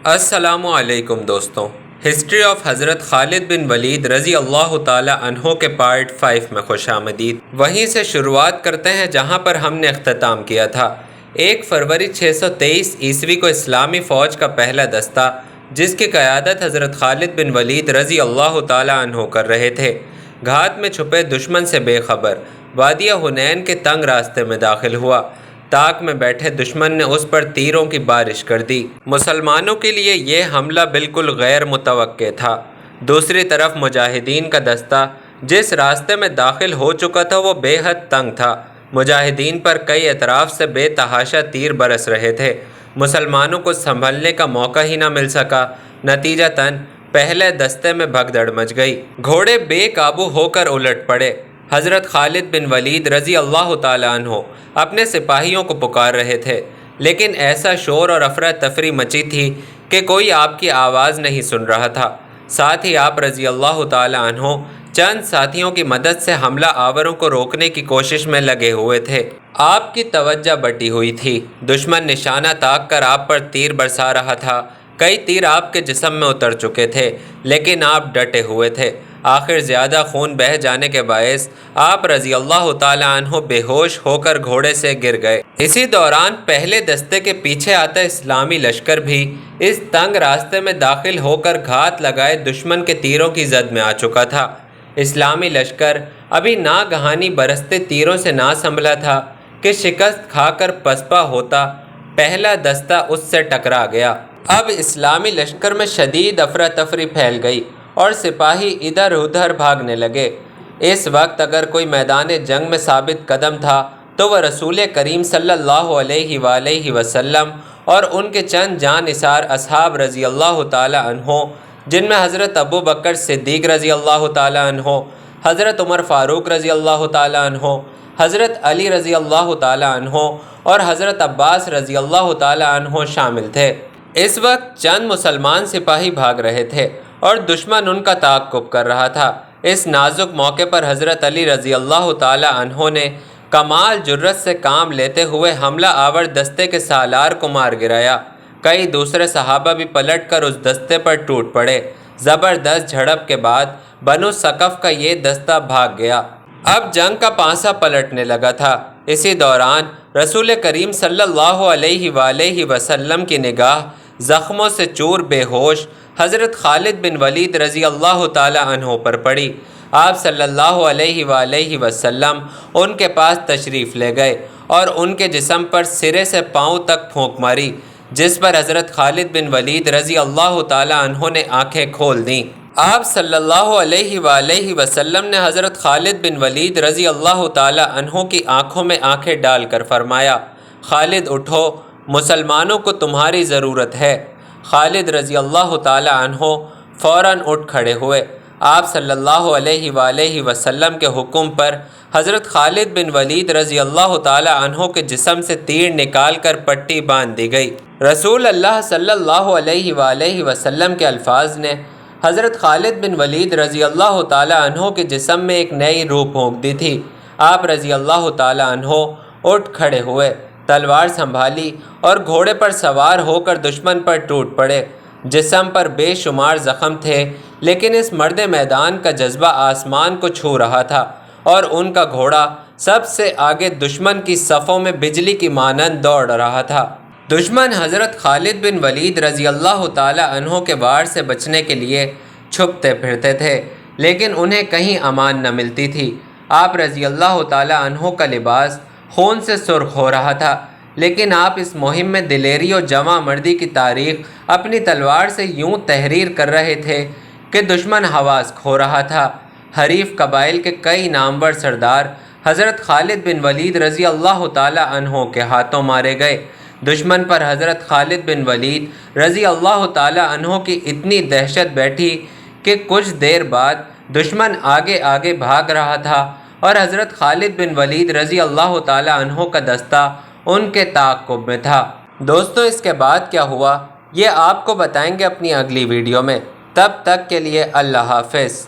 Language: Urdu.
السلام علیکم دوستوں، ہسٹری آف حضرت خالد بن ولید رضی اللہ تعالی عنہ کے پارٹ 5 میں خوش آمدید۔ وہیں سے شروعات کرتے ہیں جہاں پر ہم نے اختتام کیا تھا۔ 1 فروری 623 عیسوی کو اسلامی فوج کا پہلا دستہ، جس کی قیادت حضرت خالد بن ولید رضی اللہ تعالی عنہ کر رہے تھے، گھات میں چھپے دشمن سے بے خبر وادی حنین کے تنگ راستے میں داخل ہوا۔ تاک میں بیٹھے دشمن نے اس پر تیروں کی بارش کر دی۔ مسلمانوں کے لیے یہ حملہ بالکل غیر متوقع تھا۔ دوسری طرف مجاہدین کا دستہ جس راستے میں داخل ہو چکا تھا وہ بے حد تنگ تھا۔ مجاہدین پر کئی اطراف سے بے تحاشا تیر برس رہے تھے۔ مسلمانوں کو سنبھلنے کا موقع ہی نہ مل سکا۔ نتیجتاً پہلے دستے میں بھگدڑ مچ گئی۔ گھوڑے بے قابو ہو کر الٹ پڑے۔ حضرت خالد بن ولید رضی اللہ تعالی عنہ اپنے سپاہیوں کو پکار رہے تھے، لیکن ایسا شور اور افراتفری مچی تھی کہ کوئی آپ کی آواز نہیں سن رہا تھا۔ ساتھ ہی آپ رضی اللہ تعالی عنہ چند ساتھیوں کی مدد سے حملہ آوروں کو روکنے کی کوشش میں لگے ہوئے تھے۔ آپ کی توجہ بٹی ہوئی تھی۔ دشمن نشانہ تاک کر آپ پر تیر برسا رہا تھا۔ کئی تیر آپ کے جسم میں اتر چکے تھے، لیکن آپ ڈٹے ہوئے تھے۔ آخر زیادہ خون بہہ جانے کے باعث آپ رضی اللہ تعالی عنہ بے ہوش ہو کر گھوڑے سے گر گئے۔ اسی دوران پہلے دستے کے پیچھے آتا اسلامی لشکر بھی اس تنگ راستے میں داخل ہو کر گھات لگائے دشمن کے تیروں کی زد میں آ چکا تھا۔ اسلامی لشکر ابھی ناگہانی برستے تیروں سے نہ سنبھلا تھا کہ شکست کھا کر پسپا ہوتا پہلا دستہ اس سے ٹکرا گیا۔ اب اسلامی لشکر میں شدید افراتفری پھیل گئی اور سپاہی ادھر ادھر بھاگنے لگے۔ اس وقت اگر کوئی میدان جنگ میں ثابت قدم تھا تو وہ رسول کریم صلی اللہ علیہ وآلہ وسلم اور ان کے چند جاں نثار اصحاب رضی اللہ تعالی عنہ، جن میں حضرت ابو بکر صدیق رضی اللہ تعالی عنہ، حضرت عمر فاروق رضی اللہ تعالی عنہ، حضرت علی رضی اللہ تعالی عنہ اور حضرت عباس رضی اللہ تعالی عنہ شامل تھے۔ اس وقت چند مسلمان سپاہی بھاگ رہے تھے اور دشمن ان کا تعاقب کر رہا تھا۔ اس نازک موقع پر حضرت علی رضی اللہ تعالی عنہ نے کمال جرأت سے کام لیتے ہوئے حملہ آور دستے کے سالار کو مار گرایا۔ کئی دوسرے صحابہ بھی پلٹ کر اس دستے پر ٹوٹ پڑے۔ زبردست جھڑپ کے بعد بنو ثقف کا یہ دستہ بھاگ گیا۔ اب جنگ کا پانسا پلٹنے لگا تھا۔ اسی دوران رسول کریم صلی اللہ علیہ وآلہ وسلم کی نگاہ زخموں سے چور بے ہوش حضرت خالد بن ولید رضی اللہ تعالی عنہ پر پڑی۔ آپ صلی اللہ علیہ وآلہ وسلم ان کے پاس تشریف لے گئے اور ان کے جسم پر سرے سے پاؤں تک پھونک ماری، جس پر حضرت خالد بن ولید رضی اللہ تعالی عنہ نے آنکھیں کھول دیں۔ آپ صلی اللہ علیہ وآلہ وسلم نے حضرت خالد بن ولید رضی اللہ تعالی عنہ کی آنکھوں میں آنکھیں ڈال کر فرمایا، خالد اٹھو، مسلمانوں کو تمہاری ضرورت ہے۔ خالد رضی اللہ تعالی عنہ فوراً اٹھ کھڑے ہوئے۔ آپ صلی اللہ علیہ وآلہ وسلم کے حکم پر حضرت خالد بن ولید رضی اللہ تعالی عنہ کے جسم سے تیر نکال کر پٹی باندھ دی گئی۔ رسول اللہ صلی اللہ علیہ وآلہ وسلم کے الفاظ نے حضرت خالد بن ولید رضی اللہ تعالی عنہ کے جسم میں ایک نئی روح پھونک دی تھی۔ آپ رضی اللہ تعالی عنہ اٹھ کھڑے ہوئے، تلوار سنبھالی اور گھوڑے پر سوار ہو کر دشمن پر ٹوٹ پڑے۔ جسم پر بے شمار زخم تھے، لیکن اس مرد میدان کا جذبہ آسمان کو چھو رہا تھا اور ان کا گھوڑا سب سے آگے دشمن کی صفوں میں بجلی کی مانند دوڑ رہا تھا۔ دشمن حضرت خالد بن ولید رضی اللہ تعالی عنہ کے وار سے بچنے کے لیے چھپتے پھرتے تھے، لیکن انہیں کہیں امان نہ ملتی تھی۔ آپ رضی اللہ تعالی عنہ کا لباس خون سے سرخ ہو رہا تھا، لیکن آپ اس مہم میں دلیری و جواں مردی کی تاریخ اپنی تلوار سے یوں تحریر کر رہے تھے کہ دشمن حواس کھو رہا تھا۔ حریف قبائل کے کئی نامور سردار حضرت خالد بن ولید رضی اللہ تعالی عنہ کے ہاتھوں مارے گئے۔ دشمن پر حضرت خالد بن ولید رضی اللہ تعالی عنہ کی اتنی دہشت بیٹھی کہ کچھ دیر بعد دشمن آگے آگے بھاگ رہا تھا اور حضرت خالد بن ولید رضی اللہ تعالی عنہ کا دستہ ان کے تعاقب میں تھا۔ دوستو، اس کے بعد کیا ہوا یہ آپ کو بتائیں گے اپنی اگلی ویڈیو میں۔ تب تک کے لیے اللہ حافظ۔